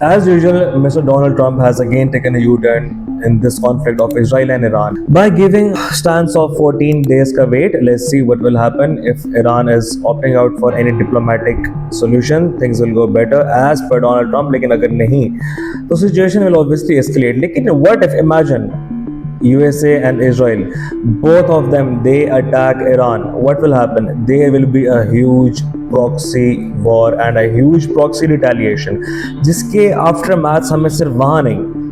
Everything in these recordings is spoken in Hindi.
As usual, Mr. Donald Trump has again taken a U-turn in this conflict of Israel and Iran by giving stance of 14 days ka wait. Let's see what will happen if Iran is opting out for any diplomatic solution. Things will go better as per Donald Trump. लेकिन अगर नहीं, तो situation will obviously escalate. लेकिन what if, imagine USA and Israel, both of them, they attack Iran, what will happen? There will be a huge proxy war and a huge proxy retaliation, जिसके आफ्टरमैथ्स हमें सिर्फ वहां नहीं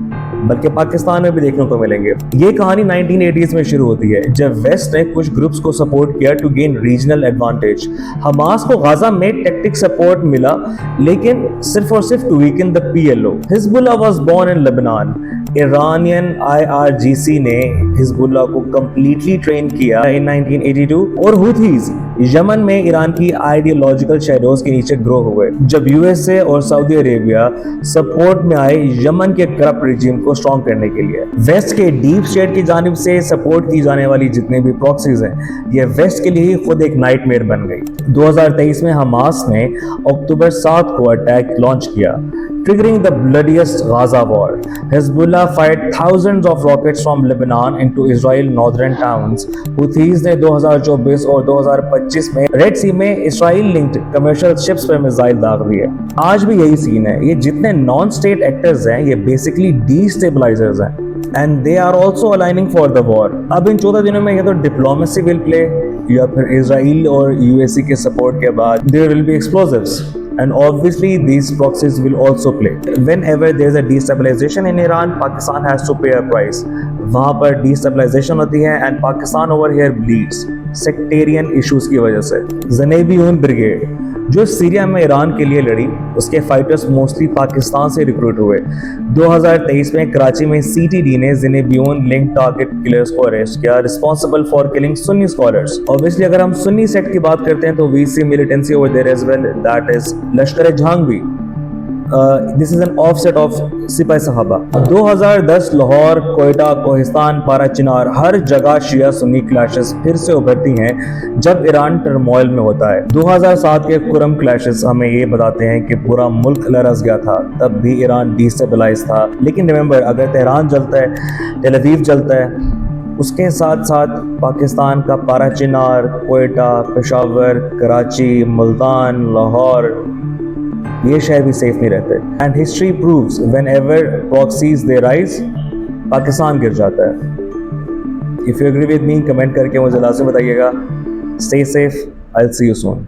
बल्कि पाकिस्तान में भी देखने को मिलेंगे। ये कहानी 1980s में शुरू होती है जब वेस्ट ने कुछ ग्रुप्स को सपोर्ट किया to gain regional advantage. Hamas को गाजा में टेक्टिक सपोर्ट मिला, लेकिन सिर्फ और सिर्फ to weaken the PLO. Hezbollah was born in Lebanon. Iranian IRGC ने हिजबुल्लाह को कंप्लीटली ट्रेन किया इन 1982 और हुथीज यमन में ईरान की आइडियोलॉजिकल शैडोज के नीचे ग्रो हुए जब USA और सऊदी अरेबिया सपोर्ट में आए यमन के करप्ट रिजीम को स्ट्रॉन्ग करने के लिए। वेस्ट के डीप स्टेट की जानिब से सपोर्ट की जाने वाली जितने भी प्रॉक्सीज हैं, ये वेस्ट के लिए ही खुद एक नाइटमेयर बन गई। 2023 में हमास ने अक्टूबर 7 को अटैक लॉन्च किया, triggering the bloodiest Gaza war. Hezbollah fired thousands of rockets from Lebanon into Israel northern towns. Houthis ने 2024 और 2025 में रेड सी में इसराइल लिंक्ड कमर्शियल शिप्स पर मिसाइल दाग दिए। आज भी यही सीन है। ये जितने नॉन स्टेट एक्टर्स हैं, ये बेसिकली डीस्टेबलाइजर्स हैं and they are also aligning for the war. अब इन 14 दिनों में या तो डिप्लोमेसी विल प्ले या फिर इसराइल और यूएसए के सपोर्ट के बाद there will be explosives. And obviously these proxies will also play. Whenever there is a destabilization in Iran, Pakistan has to pay a price. वहाँ पर destabilization होती है and Pakistan over here bleeds sectarian issues की वजह से। ज़नेबियून ब्रिगेड जो सीरिया में ईरान के लिए लड़ी, उसके फाइटर्स मोस्टली पाकिस्तान से रिक्रूट हुए। 2023 में कराची में CTD ने ज़नेबियून लिंक टारगेट किलर्स को अरेस्ट किया, responsible for killing Sunni scholars. Obviously अगर हम सुन्नी सेक्ट की बात करते हैं तो we see militancy over there as well, that is Lashkar Jhangvi. This is an offset of Sipah Sahaba. 2010 Lahore, Quetta, Kohistan, पारा चिनार, हर जगह शिया सुन्नी क्लैशेस फिर से उभरती हैं जब ईरान टर्मोइल में होता है। 2007 के कुरम क्लैशेस हमें ये बताते हैं कि पूरा मुल्क लरस गया था, तब भी ईरान डिस्टेबलाइज था। लेकिन रिमेंबर, अगर तेहरान जलता है, तेल अवीव जलता है, उसके साथ साथ पाकिस्तान का पारा चिनार, कोयटा, पेशावर, कराची, मुल्तान, लाहौर, ये शहर भी सेफ नहीं रहते। And history proves whenever proxies they rise, Pakistan गिर जाता है। If you agree with me, comment करके मुझे लाजमी बताइएगा। Stay safe, I will see you soon.